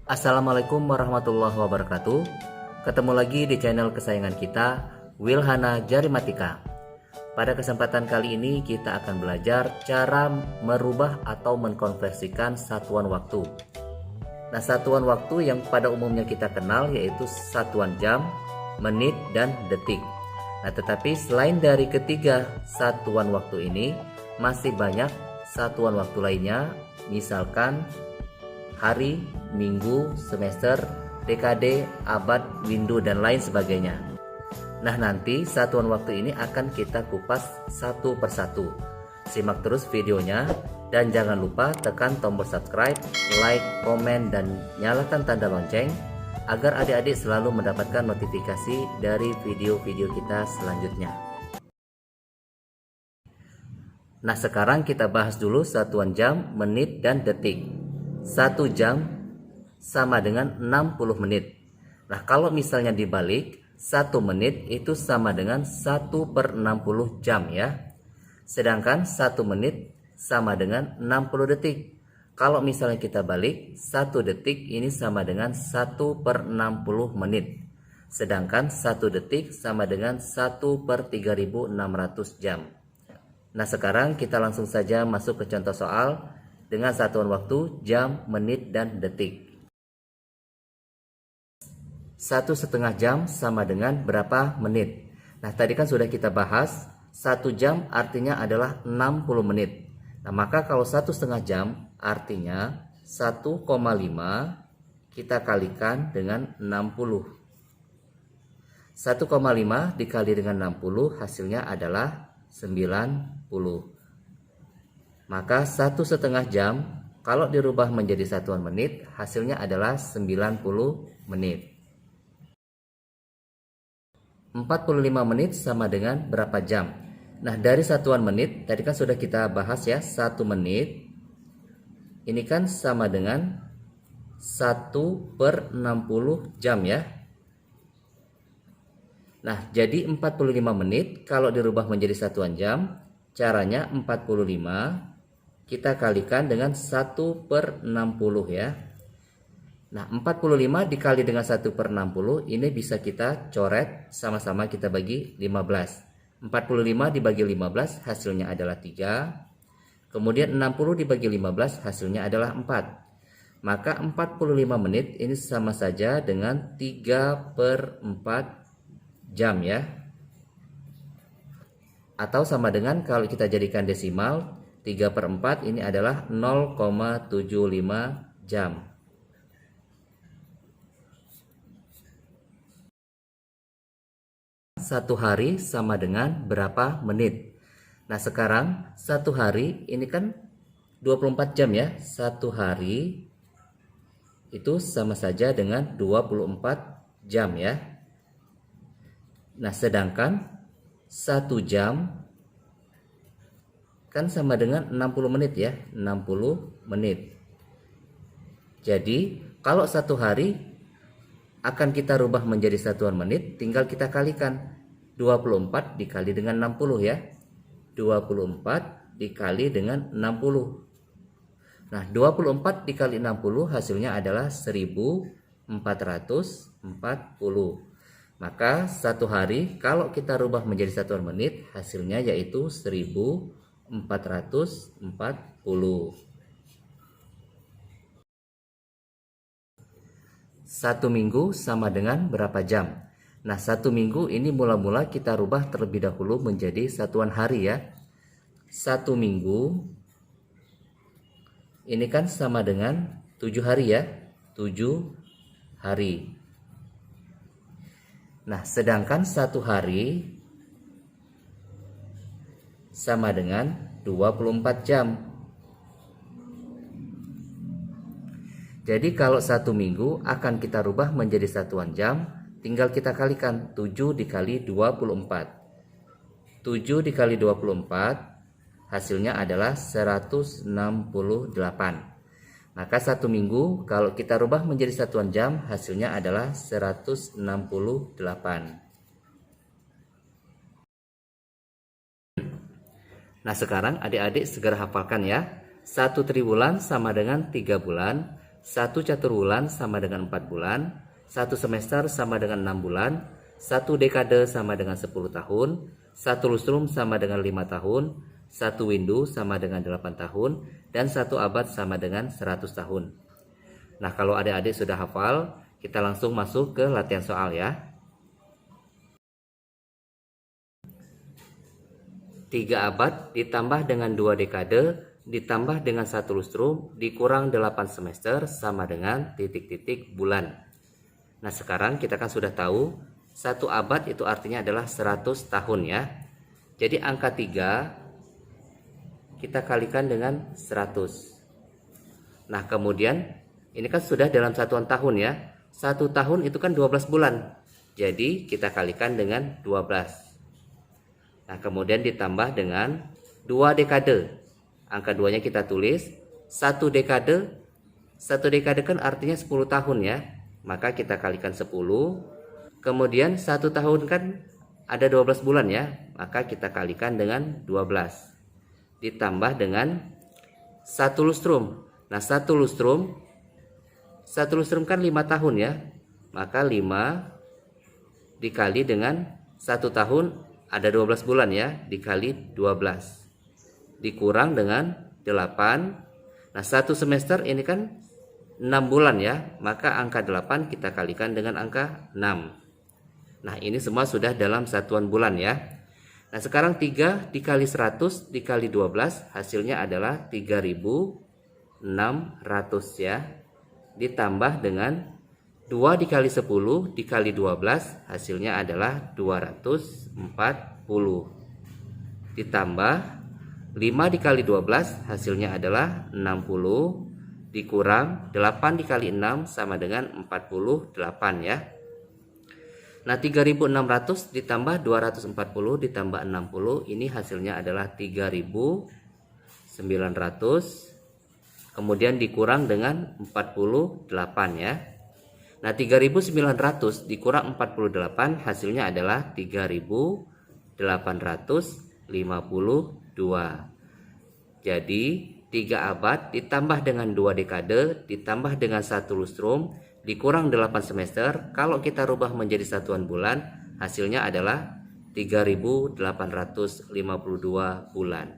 Assalamualaikum warahmatullahi wabarakatuh. Ketemu lagi di channel kesayangan kita, Wilhana Jarimatika. Pada kesempatan kali ini kita akan belajar cara merubah atau mengkonversikan satuan waktu. Nah, satuan waktu yang pada umumnya kita kenal yaitu satuan jam, menit, dan detik. Nah, tetapi selain dari ketiga satuan waktu ini, masih banyak satuan waktu lainnya, misalkan hari, minggu, semester, dekade, abad, windu, dan lain sebagainya. Nah, nanti satuan waktu ini akan kita kupas satu persatu. Simak terus videonya dan jangan lupa tekan tombol subscribe, like, komen, dan nyalakan tanda lonceng agar adik-adik selalu mendapatkan notifikasi dari video-video kita selanjutnya. Nah, sekarang kita bahas dulu satuan jam, menit, dan detik. 1 jam sama dengan 60 menit. Nah, kalau misalnya dibalik, 1 menit itu sama dengan 1/60 jam ya. Sedangkan 1 menit sama dengan 60 detik. Kalau misalnya kita balik, 1 detik ini sama dengan 1/60 menit. Sedangkan 1 detik sama dengan 1/3600 jam. Nah, sekarang kita langsung saja masuk ke contoh soal dengan satuan waktu jam, menit, dan detik. 1,5 jam sama dengan berapa menit? Nah, tadi kan sudah kita bahas 1 jam artinya adalah 60 menit. Nah, maka kalau 1,5 jam artinya 1,5 kita kalikan dengan 60. 1,5 dikali dengan 60 hasilnya adalah 90. Maka 1,5 jam kalau dirubah menjadi satuan menit hasilnya adalah 90 menit. 45 menit sama dengan berapa jam? Nah, dari satuan menit tadi kan sudah kita bahas ya, 1 menit ini kan sama dengan 1/60 jam ya. Nah, jadi 45 menit kalau dirubah menjadi satuan jam, caranya 45 kita kalikan dengan 1/60 ya. Nah, 45 dikali dengan 1/60 ini bisa kita coret, sama-sama kita bagi 15. 45 dibagi 15 hasilnya adalah 3. Kemudian 60 dibagi 15 hasilnya adalah 4. Maka 45 menit ini sama saja dengan 3/4 jam ya. Atau sama dengan kalau kita jadikan desimal, 3/4 ini adalah 0,75 jam. Satu hari sama dengan berapa menit? Nah, sekarang satu hari ini kan 24 jam ya. Satu hari itu sama saja dengan 24 jam ya. Nah, sedangkan 1 jam kan sama dengan 60 menit ya, 60 menit. Jadi kalau satu hari akan kita rubah menjadi satuan menit, tinggal kita kalikan 24 dikali dengan 60 ya. 24 dikali dengan 60. Nah, 24 dikali 60 hasilnya adalah 1440. Maka satu hari kalau kita rubah menjadi satuan menit hasilnya yaitu 1440. 1 minggu sama dengan berapa jam? Nah, 1 minggu ini mula-mula kita rubah terlebih dahulu menjadi satuan hari ya. 1 minggu ini kan sama dengan 7 hari ya. 7 hari. Nah, sedangkan satu hari sama dengan 24 jam. Jadi kalau 1 minggu akan kita rubah menjadi satuan jam, tinggal kita kalikan 7 dikali 24. 7 dikali 24 hasilnya adalah 168. Maka 1 minggu kalau kita rubah menjadi satuan jam hasilnya adalah 168. Nah, sekarang adik-adik segera hafalkan ya. 1 triwulan sama dengan 3 bulan. 1 caturwulan sama dengan 4 bulan, 1 semester sama dengan 6 bulan, 1 dekade sama dengan 10 tahun, 1 lustrum sama dengan 5 tahun, 1 windu sama dengan 8 tahun, dan 1 abad sama dengan 100 tahun. Nah, kalau adik-adik sudah hafal, kita langsung masuk ke latihan soal ya. 3 abad ditambah dengan 2 dekade ditambah dengan 1 lustrum dikurang 8 semester sama dengan titik-titik bulan. Nah, sekarang kita kan sudah tahu 1 abad itu artinya adalah 100 tahun ya. Jadi angka 3 kita kalikan dengan 100. Nah, kemudian ini kan sudah dalam satuan tahun ya. 1 tahun itu kan 12 bulan. Jadi kita kalikan dengan 12. Nah, kemudian ditambah dengan 2 dekade. Angka 2-nya kita tulis. 1 dekade. 1 dekade kan artinya 10 tahun ya. Maka kita kalikan 10. Kemudian 1 tahun kan ada 12 bulan ya. Maka kita kalikan dengan 12. Ditambah dengan 1 lustrum. Nah, 1 lustrum kan 5 tahun ya. Maka 5 dikali dengan 1 tahun ada 12 bulan ya, dikali 12 dikurang dengan 8. Nah, 1 semester ini kan 6 bulan ya, maka angka 8 kita kalikan dengan angka 6. Nah, ini semua sudah dalam satuan bulan ya. Nah, sekarang 3 dikali 100 dikali 12 hasilnya adalah 3600 ya, ditambah dengan 2 dikali 10 dikali 12 hasilnya adalah 240. Ditambah 5 dikali 12 hasilnya adalah 60. Dikurang 8 dikali 6 sama dengan 48 ya. Nah, 3600 ditambah 240 ditambah 60 ini hasilnya adalah 3900. Kemudian dikurang dengan 48 ya. Nah, 3900 dikurang 48 hasilnya adalah 3852. Jadi 3 abad ditambah dengan 2 dekade ditambah dengan 1 lustrum dikurang 8 semester. Kalau kita rubah menjadi satuan bulan hasilnya adalah 3852 bulan.